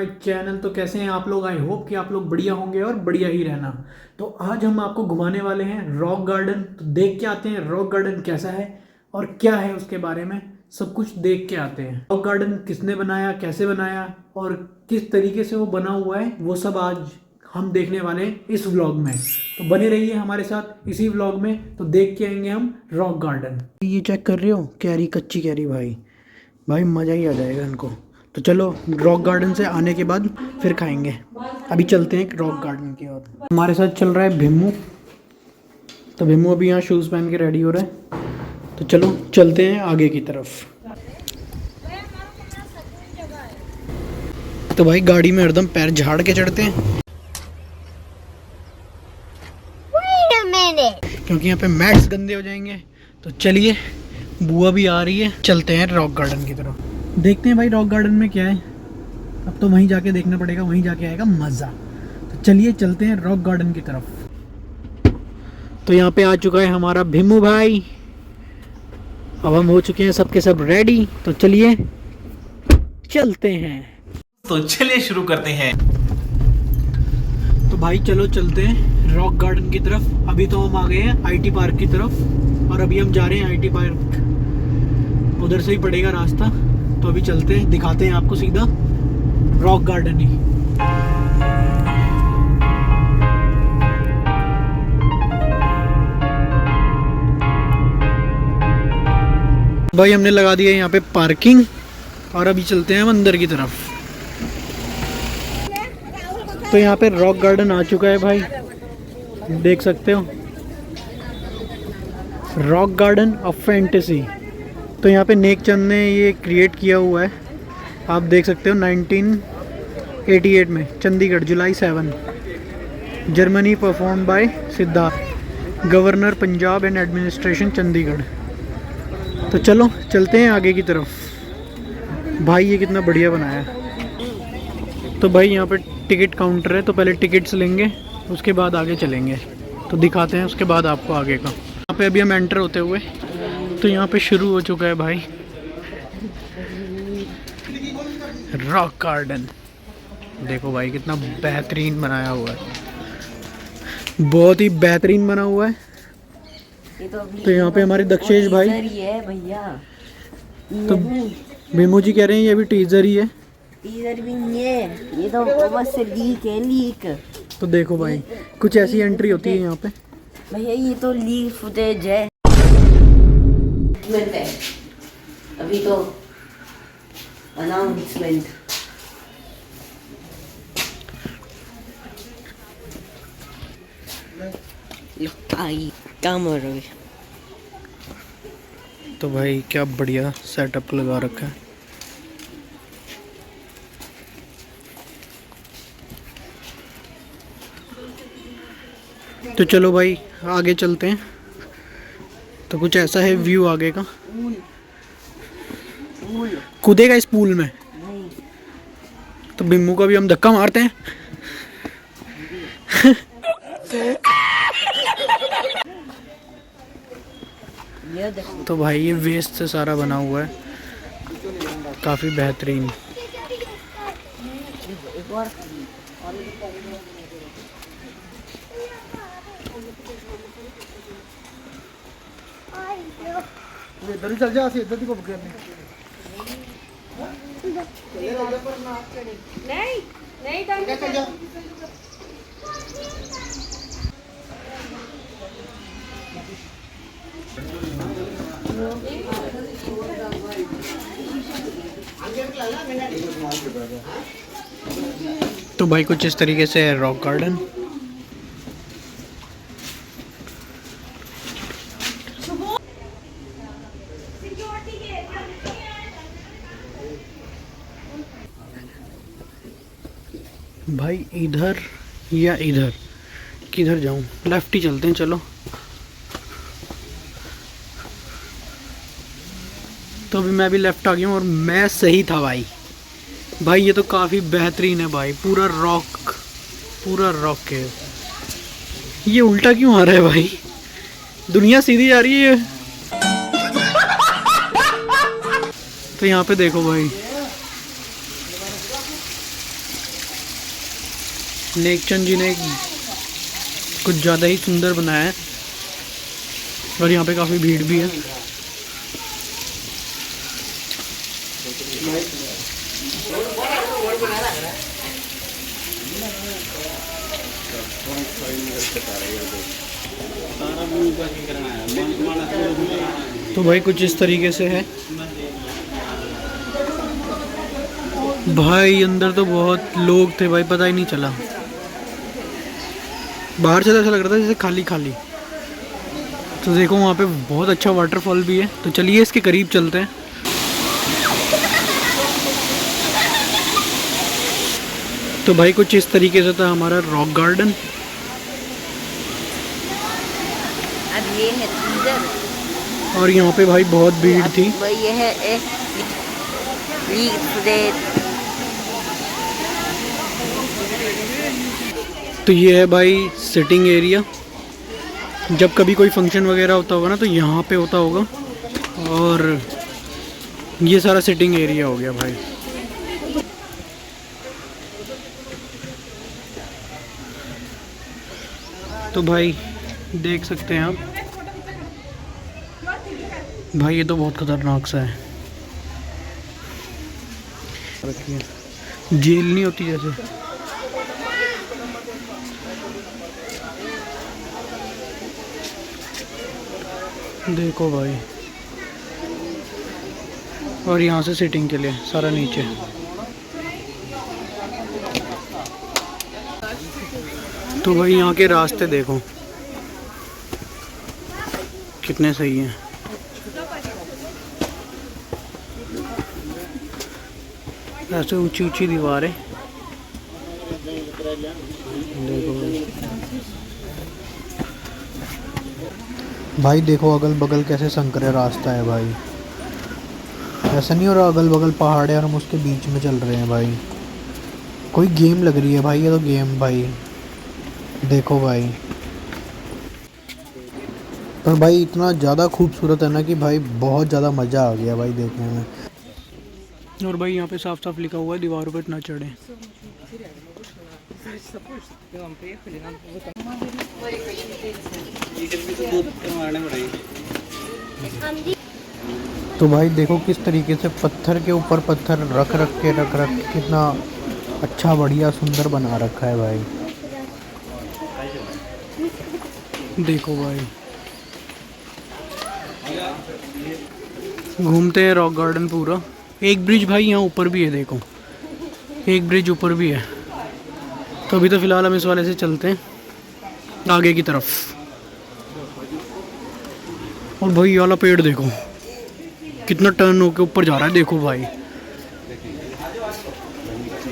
My channel. तो कैसे हैं आप लोग? आई होप कि आप लोग बढ़िया होंगे और बढ़िया ही रहना। तो आज हम आपको घुमाने वाले हैं रॉक गार्डन। तो देख के आते हैं रॉक गार्डन कैसा है और क्या है उसके बारे में सब कुछ देख के आते हैं। रॉक गार्डन किसने बनाया, कैसे बनाया और किस तरीके से वो बना हुआ है, वो सब आज हम देखने वाले हैं इस व्लॉग में। तो बने रहिए हमारे साथ इसी व्लॉग में। तो देख के आएंगे हम रॉक गार्डन। ये चेक कर रहे हो, कैरी, कच्ची कैरी। भाई भाई मज़ा ही आ जाएगा इनको। तो चलो रॉक गार्डन से आने के बाद फिर खाएंगे। अभी चलते हैं रॉक गार्डन की ओर। हमारे साथ चल रहा है भिम्मू। तो भिम्मू अभी यहाँ शूज़ पहन के रेडी हो रहा है। तो चलो चलते हैं आगे की तरफ। तो भाई गाड़ी में हरदम पैर झाड़ के चढ़ते हैं क्योंकि यहाँ पे मैट्स गंदे हो जाएंगे। तो चलिए, बुआ भी आ रही है, चलते हैं रॉक गार्डन की तरफ। देखते हैं भाई रॉक गार्डन में क्या है। अब तो वहीं जाके देखना पड़ेगा, वहीं जाके आएगा मज़ा। तो चलिए चलते हैं रॉक गार्डन की तरफ। तो यहाँ पे आ चुका है हमारा भिम्मू भाई। अब हम हो चुके हैं सबके सब रेडी। तो चलिए चलते हैं। तो चलिए शुरू करते हैं। तो भाई चलो चलते हैं रॉक गार्डन की तरफ। अभी तो हम आ गए हैं आईटी पार्क की तरफ और अभी हम जा रहे हैं आईटी पार्क। उधर से ही पड़ेगा रास्ता। तो अभी चलते हैं, दिखाते हैं आपको सीधा रॉक गार्डन ही। भाई हमने लगा दिया यहाँ पे पार्किंग और अभी चलते हैं हम अंदर की तरफ। तो यहाँ पे रॉक गार्डन आ चुका है भाई, देख सकते हो, रॉक गार्डन ऑफ फैंटेसी। तो यहाँ पे नेक चंद ने ये क्रिएट किया हुआ है, आप देख सकते हो। 1988 में चंडीगढ़, जुलाई 7, Germany. Perform by Siddharth, governor Punjab and administration Chandigarh. तो चलो चलते हैं आगे की तरफ। भाई ये कितना बढ़िया बनाया है। तो भाई यहाँ पे टिकट काउंटर है, तो पहले टिकट्स लेंगे, उसके बाद आगे चलेंगे। तो दिखाते हैं उसके बाद आपको आगे का। यहाँ पे अभी हम एंटर होते हुए, तो यहाँ पे शुरू हो चुका है भाई रॉक गार्डन। देखो भाई कितना बेहतरीन बनाया हुआ है, बहुत ही बेहतरीन बना हुआ है। तो यहाँ पे हमारे दक्षेश भाई है भैया। तो भिम्मू जी कह रहे हैं ये भी टीजर ही है। टीजर भी नहीं है, ये तो बस लीक है, लीक। तो देखो भाई कुछ ऐसी एंट्री होती है यहाँ पे। भैया ये तो लीक फुटेज है। अभी तो अनाउंसमेंट। आई काम हो रही। तो भाई क्या बढ़िया सेटअप लगा रखा है। तो चलो भाई आगे चलते हैं। तो कुछ ऐसा है व्यू आगे का। कूदेगा इस पूल में? तो बिम्मू का भी हम धक्का मारते हैं। तो भाई ये वेस्ट से सारा बना हुआ है, काफ़ी बेहतरीन। इधर चल जा, इधर को नहीं नहीं चल जा। तो भाई कुछ इस तरीके से है रॉक गार्डन। भाई इधर या इधर, किधर जाऊं? लेफ्ट ही चलते हैं चलो। तो अभी मैं भी लेफ्ट आ गया हूँ और मैं सही था भाई। भाई ये तो काफ़ी बेहतरीन है भाई, पूरा रॉक है। ये उल्टा क्यों आ रहा है भाई? दुनिया सीधी जा रही है। तो यहाँ पे देखो भाई नेकचंद जी ने कुछ ज़्यादा ही सुंदर बनाया है और यहाँ पे काफ़ी भीड़ भी है। तो भाई कुछ इस तरीके से है भाई। अंदर तो बहुत लोग थे भाई, पता ही नहीं चला। बाहर से तो ऐसा लग रहा था जैसे खाली खाली। तो देखो वहाँ पे बहुत अच्छा वाटरफॉल भी है, तो चलिए इसके करीब चलते हैं। तो भाई कुछ इस तरीके से था हमारा रॉक गार्डन। अब ये है इधर, और यहाँ पे भाई बहुत भीड़ थी। भाई ये है तो ये है भाई सिटिंग एरिया। जब कभी कोई फंक्शन वगैरह होता होगा ना तो यहाँ पे होता होगा। और ये सारा सिटिंग एरिया हो गया भाई। तो भाई देख सकते हैं आप भाई, ये तो बहुत खतरनाक सा है। जेल नहीं होती जैसे। देखो भाई, और यहाँ से सिटिंग के लिए सारा नीचे। तो भाई यहाँ के रास्ते देखो कितने सही हैं। ऐसे ऊंची ऊंची दीवारें देखो भाई। देखो अगल बगल कैसे संकरे रास्ता है भाई। ऐसा नहीं हो रहा अगल बगल पहाड़ है और हम उसके बीच में चल रहे हैं भाई। कोई गेम लग रही है भाई, ये तो गेम भाई। देखो भाई, पर भाई इतना ज़्यादा खूबसूरत है ना कि भाई बहुत ज़्यादा मज़ा आ गया भाई देखने में। और भाई यहाँ पे साफ साफ लिखा हुआ है दीवारों पे इतना चढ़े। तो भाई देखो किस तरीके से पत्थर के ऊपर पत्थर रख के कितना अच्छा बढ़िया सुंदर बना रखा है भाई। देखो भाई, घूमते हैं रॉक गार्डन पूरा। एक ब्रिज भाई यहाँ ऊपर भी है, देखो एक ब्रिज ऊपर भी है। तो अभी तो फ़िलहाल हम इस वाले से चलते हैं आगे की तरफ। और भाई ये वाला पेड़ देखो कितना टर्न होके ऊपर जा रहा है। देखो भाई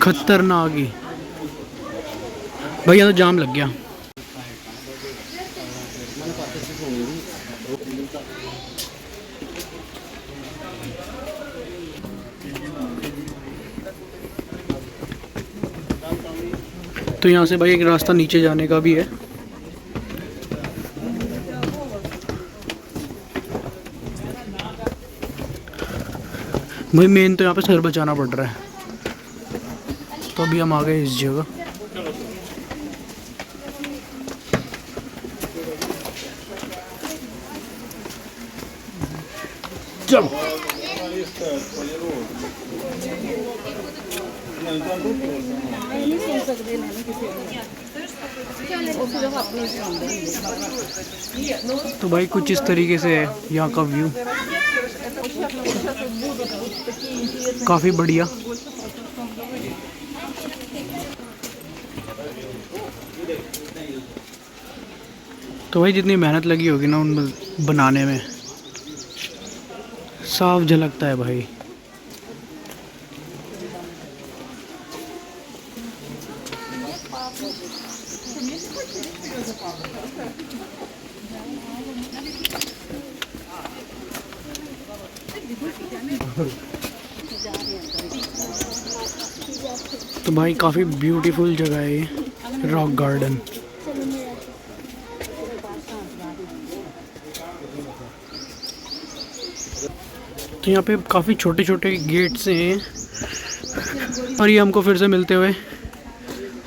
खतरनाक ही भाई। यहाँ तो जाम लग गया। तो यहाँ से भाई एक रास्ता नीचे जाने का भी है। भाई मेन तो यहाँ पे सर बचाना पड़ रहा है। तो अभी हम आ गए इस जगह। चलो तो भाई कुछ इस तरीके से है यहाँ का व्यू, काफ़ी बढ़िया। तो भाई जितनी मेहनत लगी होगी ना उन बनाने में, साफ झलकता है भाई। तो भाई काफ़ी ब्यूटीफुल जगह है ये रॉक गार्डन। तो यहाँ पे काफ़ी छोटे छोटे गेट्स हैं और ये हमको फिर से मिलते हुए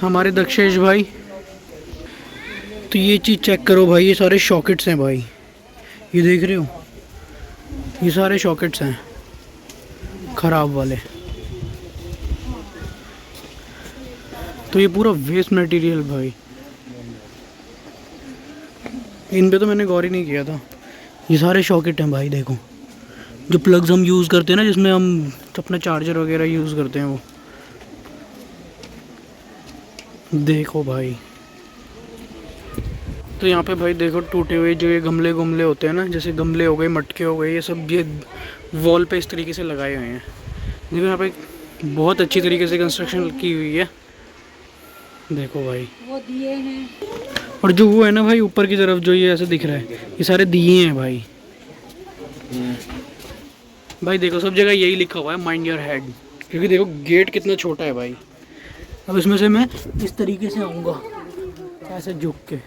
हमारे दक्षेश भाई। तो ये चीज़ चेक करो भाई, ये सारे शॉकेट्स हैं भाई, ये देख रहे हो, ये सारे शॉकेट्स हैं ख़राब वाले। तो ये पूरा वेस्ट मटेरियल भाई, इन पे तो मैंने गौर ही नहीं किया था। ये सारे शॉकेट हैं भाई, देखो जो प्लग्स हम यूज़ करते हैं ना, जिसमें हम अपना चार्जर वगैरह यूज़ करते हैं, वो देखो भाई। तो यहाँ पे भाई देखो टूटे हुए जो ये गमले होते हैं ना, जैसे गमले हो गए, मटके हो गए, ये सब ये वॉल पे इस तरीके से लगाए हुए हैं। देखो यहाँ पे बहुत अच्छी तरीके से कंस्ट्रक्शन की हुई है, देखो भाई। वो दिए हैं। और जो वो है ना भाई ऊपर की तरफ जो ये ऐसे दिख रहा है, ये सारे दिए हैं भाई। भाई देखो सब जगह यही लिखा हुआ है, माइंड योर हेड, क्योंकि देखो गेट कितना छोटा है भाई। अब इसमें से मैं इस तरीके से आऊँगा ऐसे झुक के।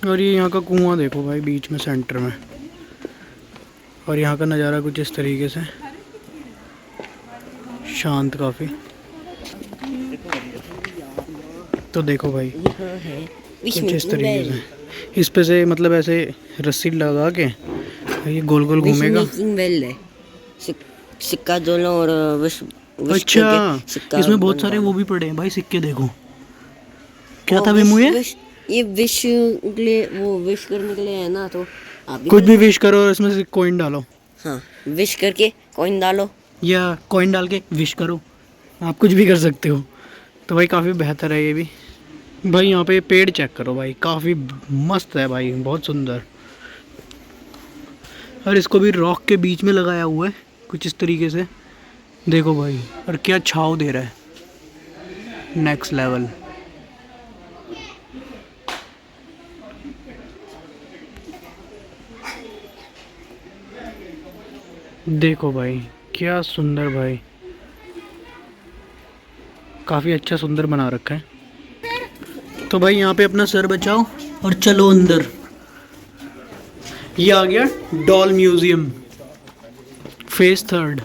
और ये यहाँ का कुआं देखो भाई, बीच में सेंटर में, और यहाँ का नज़ारा कुछ इस तरीके से, शांत काफ़ी। तो देखो भाई कुछ इस तरीके से, इस पे से मतलब ऐसे रस्सी लगा के ये गोल गोल घूमेगा। सिक्का दोनों और अच्छा, इसमें बहुत सारे वो भी पड़े हैं भाई सिक्के, देखो क्या था बिमू ये विश के लिए, वो विश करने के लिए है ना, तो आप कुछ भी विश करो और इसमें से कॉइन डालो। हाँ, विश करके कॉइन डालो या कॉइन डाल के विश करो, आप कुछ भी कर सकते हो। तो भाई काफ़ी बेहतर है ये भी भाई। यहाँ पे पेड़ चेक करो भाई, काफ़ी मस्त है भाई, बहुत सुंदर। और इसको भी रॉक के बीच में लगाया हुआ है कुछ इस तरीके से, देखो भाई, और क्या छाव दे रहा है, नेक्स्ट लेवल। देखो भाई क्या सुंदर भाई, काफ़ी अच्छा सुंदर बना रखा है। तो भाई यहाँ पे अपना सर बचाओ और चलो अंदर। ये आ गया डॉल म्यूजियम, फेज 3।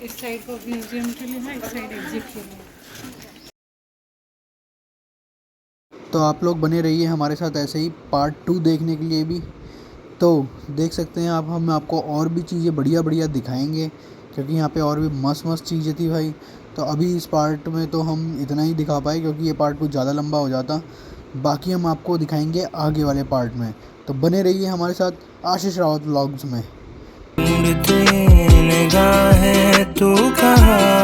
इस साइड को म्यूजियम के लिए है, इस साइड एग्जिट के लिए। तो आप लोग बने रहिए हमारे साथ ऐसे ही पार्ट 2 देखने के लिए भी। तो देख सकते हैं आप, हम आपको और भी चीज़ें बढ़िया बढ़िया दिखाएंगे, क्योंकि यहाँ पे और भी मस्त चीज़ें थी भाई। तो अभी इस पार्ट में तो हम इतना ही दिखा पाए, क्योंकि ये पार्ट कुछ ज़्यादा लंबा हो जाता। बाकी हम आपको दिखाएंगे आगे वाले पार्ट में। तो बने रहिए हमारे साथ आशीष रावत व्लॉग्स में। निगाहें तू कहाँ